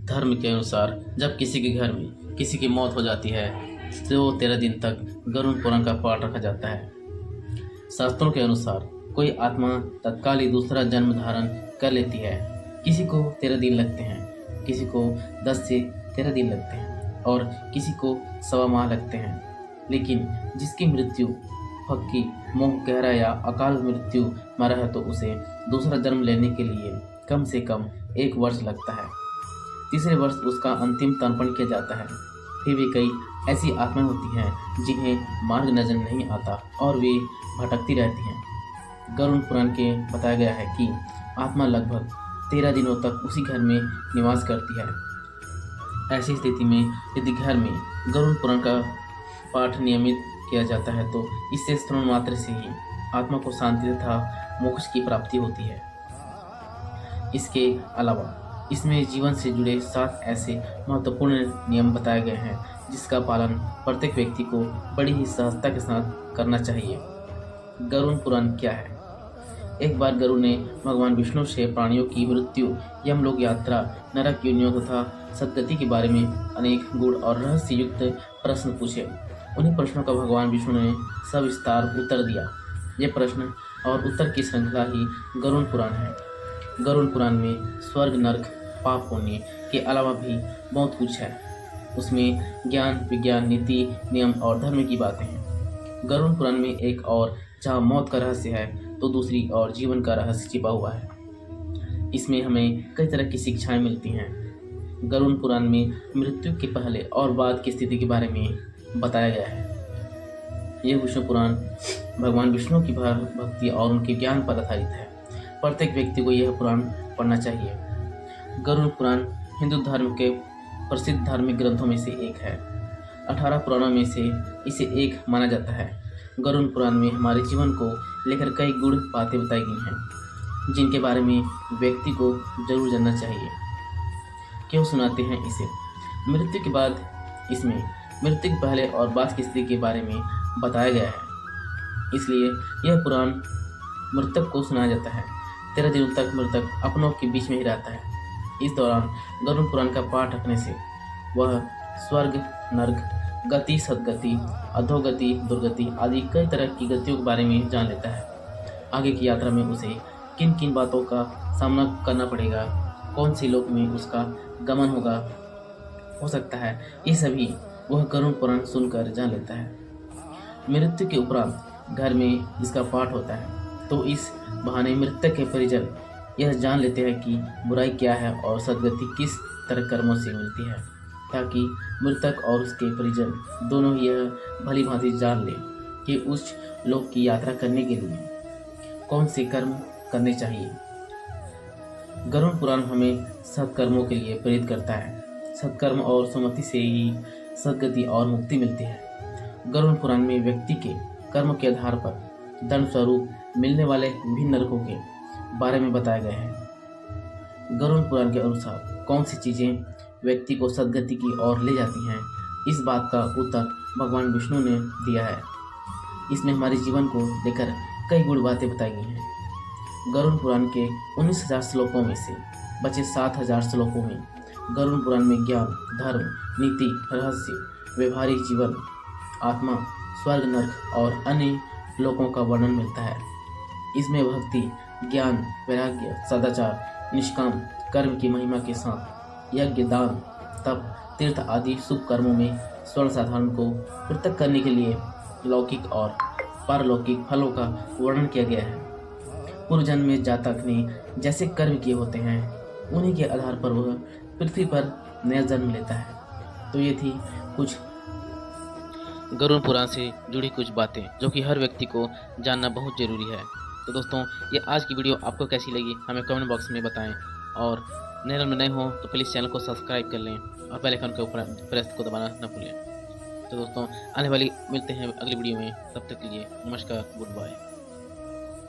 धर्म के अनुसार जब किसी के घर में किसी की मौत हो जाती है तो 13 दिन तक गरुड़ पुराण का पाठ रखा जाता है। शास्त्रों के अनुसार कोई आत्मा तत्काल ही दूसरा जन्म धारण कर लेती है। किसी को 13 दिन लगते हैं, किसी को 10 से 13 दिन लगते हैं और किसी को सवा माह लगते हैं। लेकिन जिसकी मृत्यु पक्की मोह गहरा या अकाल मृत्यु मरा है तो उसे दूसरा जन्म लेने के लिए कम से कम 1 वर्ष लगता है। तीसरे वर्ष उसका अंतिम तर्पण किया जाता है। फिर भी कई ऐसी आत्माएं होती हैं जिन्हें मार्ग नजर नहीं आता और वे भटकती रहती हैं। गरुड़ पुराण के बताया गया है कि आत्मा लगभग 13 दिनों तक उसी घर में निवास करती है। ऐसी स्थिति में यदि घर में गरुड़ पुराण का पाठ नियमित किया जाता है तो इससे श्रवण मात्र से ही आत्मा को शांति तथा मोक्ष की प्राप्ति होती है। इसके अलावा इसमें जीवन से जुड़े 7 ऐसे महत्वपूर्ण नियम बताए गए हैं जिसका पालन प्रत्येक व्यक्ति को बड़ी ही सहजता के साथ करना चाहिए। गरुड़ पुराण क्या है? एक बार गरुड़ ने भगवान विष्णु से प्राणियों की मृत्यु, यमलोक यात्रा, नरक योनियों तथा सद्गति के बारे में अनेक गूढ़ और रहस्य युक्त प्रश्न पूछे। उन्हीं प्रश्नों का भगवान विष्णु ने सविस्तार उत्तर दिया। ये प्रश्न और उत्तर की श्रृंखला ही गरुड़ पुराण है। गरुड़ पुराण में स्वर्ग, नरक, पाप पुण्य के अलावा भी बहुत कुछ है। उसमें ज्ञान, विज्ञान, नीति, नियम और धर्म की बातें हैं। गरुड़ पुराण में एक और जहाँ मौत का रहस्य है तो दूसरी और जीवन का रहस्य छिपा हुआ है। इसमें हमें कई तरह की शिक्षाएं मिलती हैं। गरुड़ पुराण में मृत्यु के पहले और बाद की स्थिति के बारे में बताया गया है। यह विष्णु पुराण भगवान विष्णु की भक्ति और उनके ज्ञान पर आधारित है। प्रत्येक व्यक्ति को यह पुराण पढ़ना चाहिए। गरुड़ पुराण हिंदू धर्म के प्रसिद्ध धार्मिक ग्रंथों में से एक है। 18 पुराणों में से इसे एक माना जाता है। गरुड़ पुराण में हमारे जीवन को लेकर कई गूढ़ बातें बताई गई हैं जिनके बारे में व्यक्ति को जरूर जानना चाहिए। क्यों सुनाते हैं इसे? मृत्यु के बाद इसमें मृत्यु के पहले और बाद की स्थिति के बारे में बताया गया है, इसलिए यह पुराण मृतक को सुनाया जाता है। 13 दिनों तक मृतक अपनों के बीच में ही रहता है। इस दौरान गरुड़ पुराण का पाठ रखने से वह स्वर्ग, नरक, गति, सद्गति, अधोगति, दुर्गति आदि कई तरह की गतियों के बारे में जान लेता है। आगे की यात्रा में उसे किन किन बातों का सामना करना पड़ेगा, कौन सी लोक में उसका गमन हो सकता है, ये सभी वह गरुड़ पुराण सुनकर जान लेता है। मृत्यु के उपरांत घर में इसका पाठ होता है तो इस बहाने मृतक के परिजन यह जान लेते हैं कि बुराई क्या है और सद्गति किस तरह कर्मों से मिलती है, ताकि मृतक और उसके परिजन दोनों यह भली भांति जान ले कि उस लोक की यात्रा करने के लिए कौन से कर्म करने चाहिए। गरुड़ पुराण हमें सत्कर्मों के लिए प्रेरित करता है। सत्कर्म और सुमति से ही सद्गति और मुक्ति मिलती है। गरुड़ पुराण में व्यक्ति के कर्म के आधार पर दंड स्वरूप मिलने वाले विभिन्न नरकों के बारे में बताया गया है। गरुड़ पुराण के अनुसार कौन सी चीजें व्यक्ति को सद्गति की ओर ले जाती हैं, इस बात का उत्तर भगवान विष्णु ने दिया है। इसमें हमारे जीवन को लेकर कई गूढ़ बातें बताई गई हैं। गरुड़ पुराण के 19,000 श्लोकों में से बचे 7,000 श्लोकों में गरुड़ पुराण में ज्ञान, धर्म, नीति, रहस्य, व्यवहारिक जीवन, आत्मा, स्वर्ग, नरक और अन्य लोकों का वर्णन मिलता है। इसमें भक्ति, ज्ञान, वैराग्य, सदाचार, निष्काम कर्म की महिमा के साथ यज्ञ, दान, तप, तीर्थ आदि शुभ कर्मों में स्वर्ण साधारण को पृथक करने के लिए लौकिक और पारलौकिक फलों का वर्णन किया गया है। पूर्व जन्म में जातक ने जैसे कर्म किए होते हैं उन्हीं के आधार पर वह पृथ्वी पर नया जन्म लेता है। तो ये थी कुछ गरुड़ पुराण से जुड़ी कुछ बातें जो कि हर व्यक्ति को जानना बहुत जरूरी है। तो दोस्तों, ये आज की वीडियो आपको कैसी लगी हमें कमेंट बॉक्स में बताएं और चैनल में नए हो तो प्लीज़ चैनल को सब्सक्राइब कर लें और बेल आइकन के ऊपर प्रेस को दबाना न भूलें। तो दोस्तों, आने वाली मिलते हैं अगली वीडियो में, तब तक के लिए नमस्कार, गुड बाय।